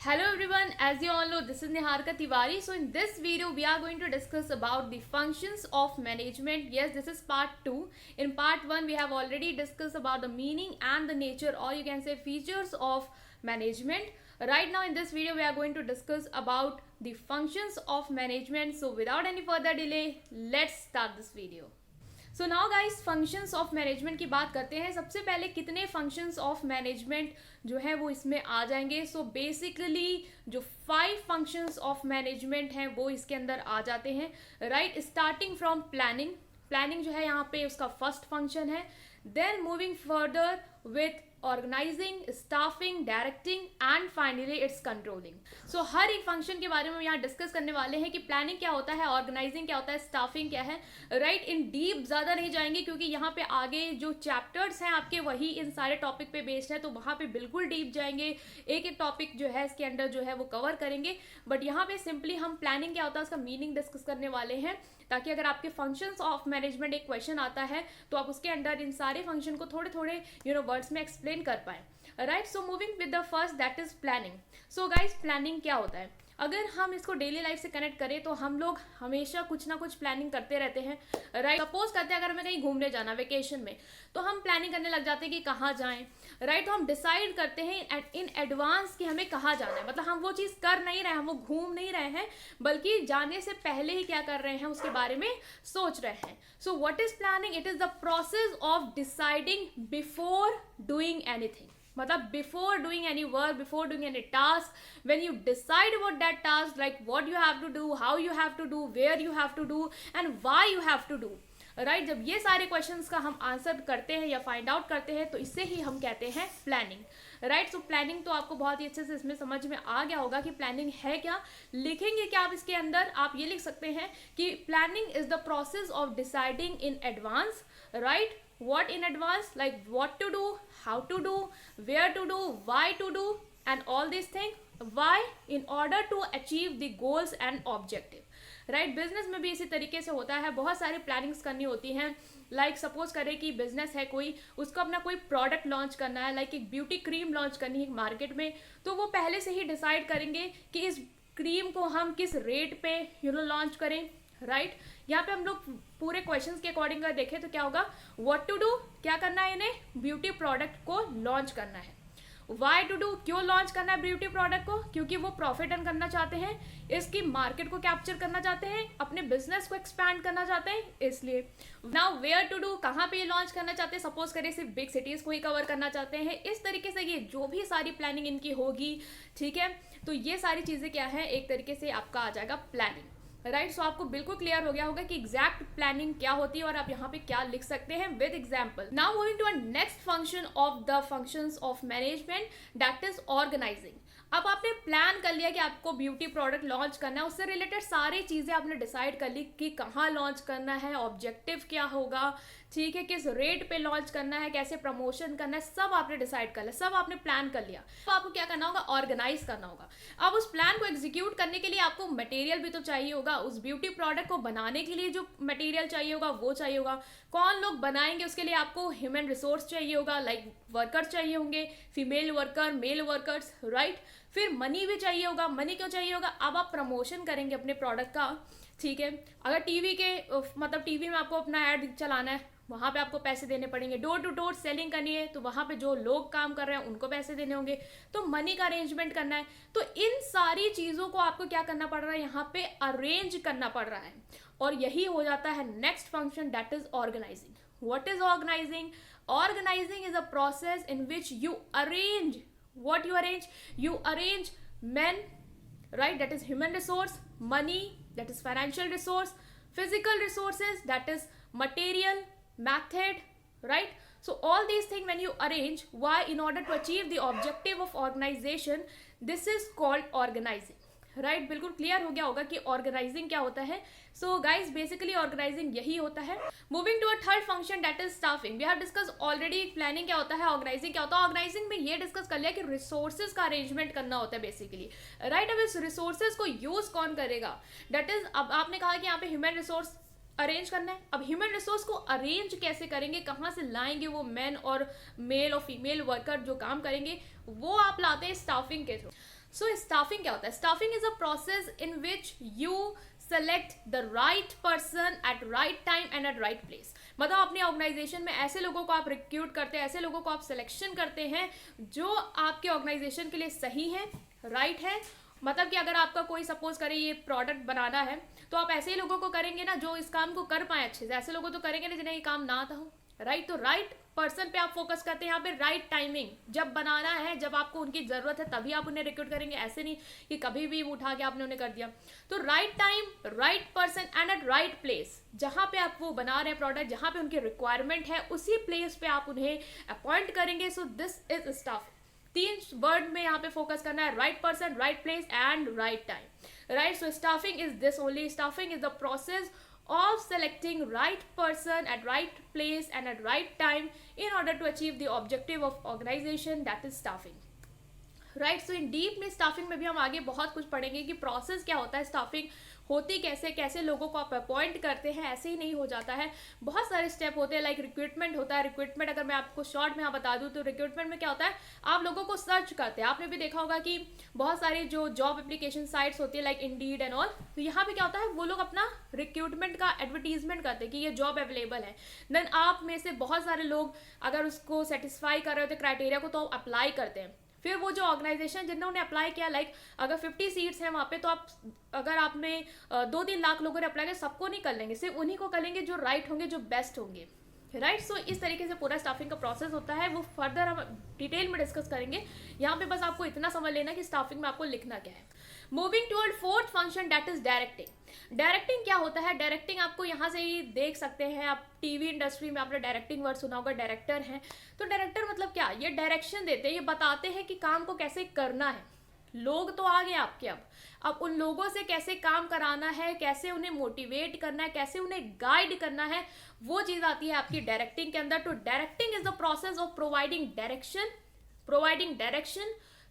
Hello everyone, as you all know, this is Niharika Tiwari. So in this video, we are going to discuss about the functions of management. Yes, this is part 2. In part 1, we have already discussed about the meaning and the nature, or you can say features of management. Right now in this video, we are going to discuss about the functions of management. So without any further delay, let's start this video. So now guys functions of management की बात करते हैं. सबसे पहले कितने functions of management जो है वो इसमें आ जाएंगे. सो बेसिकली जो 5 फंक्शंस ऑफ मैनेजमेंट हैं वो इसके अंदर आ जाते हैं. राइट, स्टार्टिंग फ्रॉम प्लानिंग जो है यहाँ पे उसका फर्स्ट फंक्शन है. Then moving further with organising, staffing, directing and finally it's controlling. So हर एक फंक्शन के बारे में हम यहाँ डिस्कस करने वाले हैं कि प्लानिंग क्या होता है, ऑर्गेनाइजिंग क्या होता है, स्टाफिंग क्या है. राइट, इन डीप ज़्यादा नहीं जाएंगे क्योंकि यहाँ पे आगे जो चैप्टर्स हैं आपके वही इन सारे टॉपिक पे बेस्ड है, तो वहाँ पे बिल्कुल डीप जाएंगे, एक एक टॉपिक जो है इसके अंदर जो है वो कवर करेंगे. बट यहाँ पे सिंपली हम प्लानिंग क्या होता है उसका मीनिंग डिस्कस करने वाले हैं, ताकि अगर आपके फंक्शंस ऑफ मैनेजमेंट एक क्वेश्चन आता है तो आप उसके अंदर इन सारे फंक्शन को थोड़े थोड़े वर्ड्स में एक्सप्लेन कर पाए. Right, so moving with the first that is planning. So guys, planning क्या होता है? अगर हम इसको डेली लाइफ से कनेक्ट करें तो हम लोग हमेशा कुछ ना कुछ प्लानिंग करते रहते हैं. राइट, सपोज करते हैं अगर हमें कहीं घूमने जाना वेकेशन में, तो हम प्लानिंग करने लग जाते हैं कि कहाँ जाएं. राइट, तो हम डिसाइड करते हैं इन एडवांस कि हमें कहाँ जाना है. मतलब हम वो चीज़ कर नहीं रहे हैं, हम वो घूम नहीं रहे हैं, बल्कि जाने से पहले ही क्या कर रहे हैं उसके बारे में सोच रहे हैं. So what is planning? It is the process of deciding before doing anything. मतलब before doing any work, before doing any task, when you decide about that task, like what you have to do, how you have to do, where you have to do and why you have to do. Right, जब ये सारे questions का हम answer करते हैं या find out करते हैं तो इससे ही हम कहते हैं प्लानिंग. राइट, सो प्लानिंग तो आपको बहुत ही अच्छे से इसमें समझ में आ गया होगा कि प्लानिंग है क्या. लिखेंगे क्या आप इसके अंदर? आप ये लिख सकते हैं कि planning is the process of deciding in advance. Right, what in advance, like what to do, how to do, where to do, why to do and all these things. Why? In order to achieve the goals and objective. Right, business में भी इसी तरीके से होता है, बहुत सारी plannings करनी होती हैं. लाइक सपोज करें कि बिजनेस है कोई, उसको अपना कोई प्रोडक्ट लॉन्च करना है, लाइक एक ब्यूटी क्रीम लॉन्च करनी है मार्केट में, तो वो पहले से ही डिसाइड करेंगे कि इस क्रीम को हम किस रेट पे लॉन्च करें. राइट, यहाँ पे हम लोग पूरे क्वेश्चंस के अकॉर्डिंग अगर देखें तो क्या होगा? व्हाट टू डू, क्या करना है इन्हें? ब्यूटी प्रोडक्ट को लॉन्च करना है. वाई टू डू, क्यों लॉन्च करना है ब्यूटी प्रोडक्ट को? क्योंकि वो प्रॉफिट अर्न करना चाहते हैं, इसकी मार्केट को कैप्चर करना चाहते हैं, अपने बिजनेस को एक्सपैंड करना चाहते हैं, इसलिए. नाउ वेयर टू डू, कहाँ पे ये लॉन्च करना चाहते हैं? सपोज करें सिर्फ बिग सिटीज को ही कवर करना चाहते हैं. इस तरीके से ये जो भी सारी प्लानिंग इनकी होगी, ठीक है, तो ये सारी चीजें क्या है, एक तरीके से आपका आ जाएगा प्लानिंग. राइट, सो आपको बिल्कुल क्लियर हो गया होगा कि एग्जैक्ट प्लानिंग क्या होती है और आप यहाँ पे क्या लिख सकते हैं with example. Now moving to a next function of the functions of management, that is organizing. अब आपने प्लान कर लिया कि आपको ब्यूटी प्रोडक्ट लॉन्च करना है, उससे रिलेटेड सारी चीज़ें आपने डिसाइड कर ली कि कहाँ लॉन्च करना है, ऑब्जेक्टिव क्या होगा, ठीक है, किस रेट पे लॉन्च करना है, कैसे प्रमोशन करना है, सब आपने डिसाइड कर लिया, सब आपने प्लान कर लिया. तो आपको क्या करना होगा? ऑर्गेनाइज करना होगा. अब उस प्लान को एग्जीक्यूट करने के लिए आपको मटेरियल भी तो चाहिए होगा. उस ब्यूटी प्रोडक्ट को बनाने के लिए जो मटेरियल चाहिए होगा वो चाहिए होगा. कौन लोग बनाएंगे उसके लिए आपको ह्यूमन रिसोर्स चाहिए होगा, लाइक वर्कर्स चाहिए होंगे, female worker, male workers. Right, फिर मनी भी चाहिए होगा. मनी क्यों चाहिए होगा? अब आप प्रमोशन करेंगे अपने प्रोडक्ट का, ठीक है. अगर टीवी के मतलब टीवी में आपको अपना ऐड चलाना है, वहाँ पे आपको पैसे देने पड़ेंगे. डोर टू डोर सेलिंग करनी है तो वहाँ पे जो लोग काम कर रहे हैं उनको पैसे देने होंगे, तो मनी का अरेंजमेंट करना है. तो इन सारी चीज़ों को आपको क्या करना पड़ रहा है? यहाँ पे अरेंज करना पड़ रहा है, और यही हो जाता है next function, that is organizing. What is organizing? Organizing is a process in which you arrange. What you arrange? You arrange men, right? That is human resource. Money, that is financial resource. Physical resources, that is material, method, right? So all these things when you arrange, why? In order to achieve the objective of organization, this is called organizing. Right, बिल्कुल clear हो गया होगा कि organising क्या होता है. So guys, basically organising यही होता है. Moving to a third function, that is staffing. We have discuss already planning क्या होता है, ऑर्गेनाइजिंग क्या होता है. ऑर्गेनाइजिंग में ये डिस्कस कर लिया कि रिसोर्सेज का अरेंजमेंट करना होता है बेसिकली. राइट, अब इस रिसोर्सेज को यूज कौन करेगा? दैट इज, अब आपने कहा कि यहाँ पे ह्यूमन रिसोर्स अरेंज करना है. अब ह्यूमन रिसोर्स को अरेंज कैसे करेंगे, कहाँ से लाएंगे वो मेन और मेल और फीमेल वर्कर जो काम करेंगे, वो आप लाते हैं स्टाफिंग के थ्रू. सो स्टाफिंग क्या होता है? Staffing is a process in which you select the right person at right time and at right place. मतलब अपने ऑर्गेनाइजेशन में ऐसे लोगों को आप रिक्रूट करते हैं, ऐसे लोगों को आप सिलेक्शन करते हैं जो आपके ऑर्गेनाइजेशन के लिए सही है, राइट है। मतलब कि अगर आपका कोई सपोज करे ये प्रोडक्ट बनाना है तो आप ऐसे ही लोगों को करेंगे ना जो इस काम को कर पाए अच्छे से, ऐसे लोगों तो करेंगे ना जिन्हें ये काम ना आता हो, राइट। तो राइट पर्सन पे आप फोकस करते हैं यहाँ पे, राइट टाइमिंग, जब बनाना है, जब आपको उनकी जरूरत है तभी आप उन्हें रिक्रूट करेंगे, ऐसे नहीं कि कभी भी उठा के आपने उन्हें कर दिया। तो right time, right person and at right place, जहाँ पे आप वो बना रहे हैं प्रोडक्ट, जहाँ पे उनकी रिक्वायरमेंट है उसी प्लेस पे आप उन्हें अपॉइंट करेंगे। So this is staff. 3 word में यहाँ पे फोकस करना है, right person, right place and right time, right. So staffing is this only. Staffing is the process of selecting right person at right place and at right time in order to achieve the objective of organization, that is staffing, right. So in deep में staffing में भी हम आगे बहुत कुछ पढ़ेंगे कि process क्या होता है, स्टाफिंग होती कैसे, कैसे लोगों को आप अपॉइंट करते हैं, ऐसे ही नहीं हो जाता है, बहुत सारे स्टेप होते हैं। लाइक रिक्रूटमेंट होता है। रिक्रूटमेंट अगर मैं आपको शॉर्ट में यहाँ बता दूँ तो रिक्रूटमेंट में क्या होता है, आप लोगों को सर्च करते हैं। आपने भी देखा होगा कि बहुत सारी जो जॉब एप्लीकेशन साइट्स होती है लाइक इंडीड एंड ऑल, तो यहाँ पे क्या होता है, वो लोग अपना रिक्रूटमेंट का एडवर्टीजमेंट करते हैं कि ये जॉब अवेलेबल है। देन आप में से बहुत सारे लोग अगर उसको सेटिस्फाई कर रहे होते क्राइटेरिया को तो अप्लाई करते हैं। फिर वो जो ऑर्गेनाइजेशन जिन्होंने अप्लाई किया, लाइक अगर 50 सीट्स हैं वहाँ पे, तो आप अगर आपने 2-3 लाख लोगों ने अप्लाई किया, सबको नहीं कर लेंगे, सिर्फ उन्हीं को कर लेंगे जो राइट होंगे, जो बेस्ट होंगे, राइट। सो इस तरीके से पूरा स्टाफिंग का प्रोसेस होता है। वो फर्दर हम डिटेल में डिस्कस करेंगे। यहाँ पे बस आपको इतना समझ लेना कि स्टाफिंग में आपको लिखना क्या है। Moving toward 4th function, that is directing. Directing क्या होता है? डायरेक्टिंग आपको यहाँ से ही देख सकते हैं, आप टीवी इंडस्ट्री में आपने डायरेक्टिंग वर्ड सुना होगा, डायरेक्टर हैं। तो डायरेक्टर मतलब क्या? ये डायरेक्शन देते हैं, ये बताते हैं कि काम को कैसे करना है। लोग तो आ गए आपके, अब उन लोगों से कैसे काम कराना है, कैसे उन्हें मोटिवेट करना है, कैसे उन्हें गाइड करना है, वो चीज़ आती है आपकी डायरेक्टिंग के अंदर। तो directing is the process of providing direction,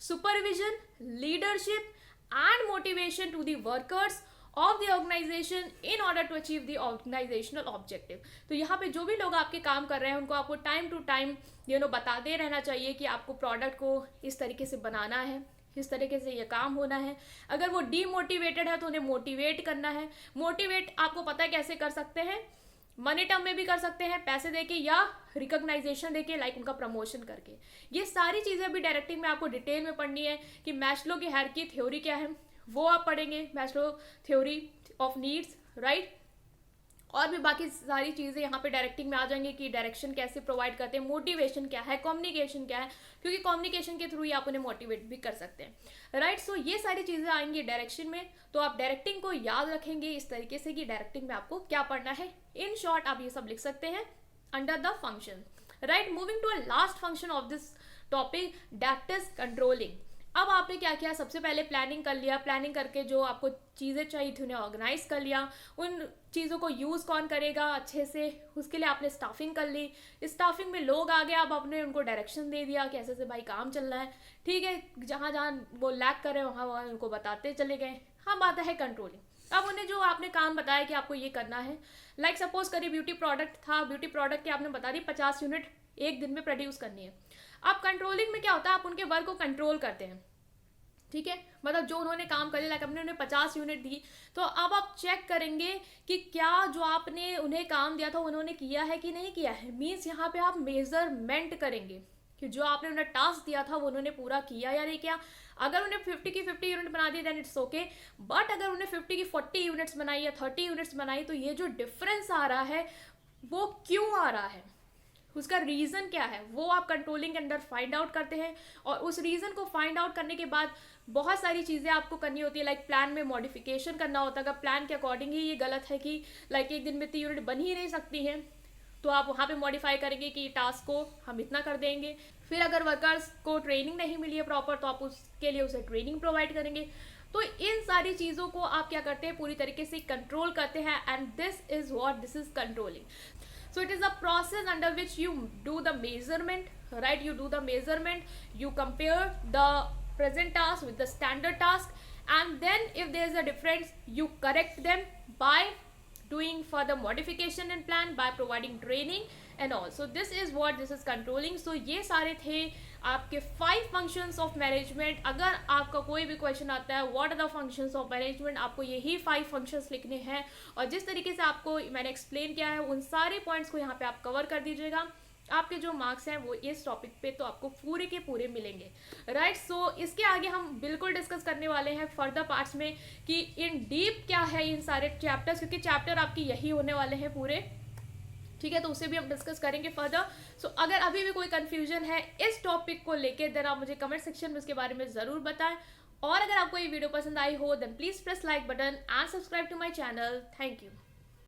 supervision, leadership and motivation to the workers of the organization in order to achieve the organizational objective। तो यहाँ पे जो भी लोग आपके काम कर रहे हैं उनको आपको टाइम टू टाइम बताते रहना चाहिए कि आपको प्रोडक्ट को इस तरीके से बनाना है, इस तरीके से ये काम होना है। अगर वो डीमोटिवेटेड है तो उन्हें मोटिवेट करना है। मोटिवेट आपको पता है कैसे कर सकते हैं, मनी टर्म में भी कर सकते हैं, पैसे देके या रिकॉग्नाइजेशन देके, लाइक उनका प्रमोशन करके। ये सारी चीज़ें भी डायरेक्टिंग में आपको डिटेल में पढ़नी है कि मैस्लो की हायरार्की थ्योरी क्या है, वो आप पढ़ेंगे, Maslow theory of needs, right. और भी बाकी सारी चीज़ें यहाँ पे डायरेक्टिंग में आ जाएंगे कि डायरेक्शन कैसे प्रोवाइड करते हैं, मोटिवेशन क्या है, कम्युनिकेशन क्या है, क्योंकि कम्युनिकेशन के थ्रू ही आप उन्हें मोटिवेट भी कर सकते हैं, राइट। सो ये सारी चीज़ें आएंगी डायरेक्शन में। तो आप डायरेक्टिंग को याद रखेंगे इस तरीके से कि डायरेक्टिंग में आपको क्या पढ़ना है। इन शॉर्ट आप ये सब लिख सकते हैं under the function, right. Moving to a last function of this topic, that is controlling. अब आपने क्या किया, सबसे पहले प्लानिंग कर लिया, प्लानिंग करके जो आपको चीज़ें चाहिए थी उन्हें ऑर्गेनाइज कर लिया, उन चीज़ों को यूज़ कौन करेगा अच्छे से, उसके लिए आपने स्टाफिंग कर ली। स्टाफिंग में लोग आ गए, अब आपने उनको डायरेक्शन दे दिया कि ऐसे से भाई काम चल रहा है, ठीक है, जहाँ जहाँ वो लैक कर रहे हैं वहाँ उनको बताते चले गए। हाँ, बात है कंट्रोलिंग। अब उन्हें जो आपने काम बताया कि आपको ये करना है, लाइक सपोज करिए ब्यूटी प्रोडक्ट था, ब्यूटी प्रोडक्ट के आपने बता दी 50 यूनिट एक दिन में प्रोड्यूस करनी है। अब कंट्रोलिंग में क्या होता है, आप उनके वर्क को कंट्रोल करते हैं, ठीक है। मतलब जो उन्होंने काम कर लिया, लाइक हमने उन्हें 50 यूनिट दी, तो अब आप चेक करेंगे कि क्या जो आपने उन्हें काम दिया था उन्होंने किया है कि नहीं किया है। मीन्स यहाँ पे आप मेजरमेंट करेंगे कि जो आपने उन्हें टास्क दिया था वो उन्होंने पूरा किया या नहीं किया। अगर उन्हें 50 की 50 यूनिट बना दी देन इट्स ओके, बट अगर उन्हें 50 की 40 यूनिट्स बनाई या 30 यूनिट्स बनाई, तो ये जो डिफरेंस आ रहा है वो क्यों आ रहा है, उसका रीज़न क्या है, वो आप कंट्रोलिंग के अंदर फाइंड आउट करते हैं। और उस रीज़न को फाइंड आउट करने के बाद बहुत सारी चीज़ें आपको करनी होती है, लाइक प्लान में मॉडिफिकेशन करना होता है। अगर प्लान के अकॉर्डिंग ही ये गलत है कि लाइक एक दिन में 3 यूनिट बन ही नहीं सकती हैं, तो आप वहाँ पे मॉडिफाई करेंगे कि टास्क को हम इतना कर देंगे। फिर अगर वर्कर्स को ट्रेनिंग नहीं मिली है प्रॉपर, तो आप उसके लिए उसे ट्रेनिंग प्रोवाइड करेंगे। तो इन सारी चीज़ों को आप क्या करते हैं, पूरी तरीके से कंट्रोल करते हैं, and this is controlling. So it is a process under which you do the measurement, right? You do the measurement, you compare the present task with the standard task, and then if there is a difference, you correct them by doing further modification in plan, by providing training and all. So this is controlling. So ये सारे थे आपके 5 functions of management. अगर आपका कोई भी question आता है what are the functions of management, आपको यही 5 फंक्शंस लिखने हैं और जिस तरीके से आपको मैंने एक्सप्लेन किया है उन सारे पॉइंट्स को यहाँ पे आप कवर कर दीजिएगा। आपके जो मार्क्स हैं वो इस टॉपिक पे तो आपको पूरे के पूरे मिलेंगे, राइट। सो इसके आगे हम बिल्कुल डिस्कस करने वाले हैं फर्दर पार्ट्स में कि इन डीप क्या है इन सारे चैप्टर्स, क्योंकि चैप्टर आपकी यही होने वाले हैं पूरे, ठीक है। तो उसे भी हम डिस्कस करेंगे फर्दर। सो अगर अभी भी कोई कंफ्यूजन है इस टॉपिक को लेके देन आप मुझे कमेंट सेक्शन में उसके बारे में ज़रूर बताएं। और अगर आपको ये वीडियो पसंद आई हो then please press like button and subscribe to my channel. Thank you.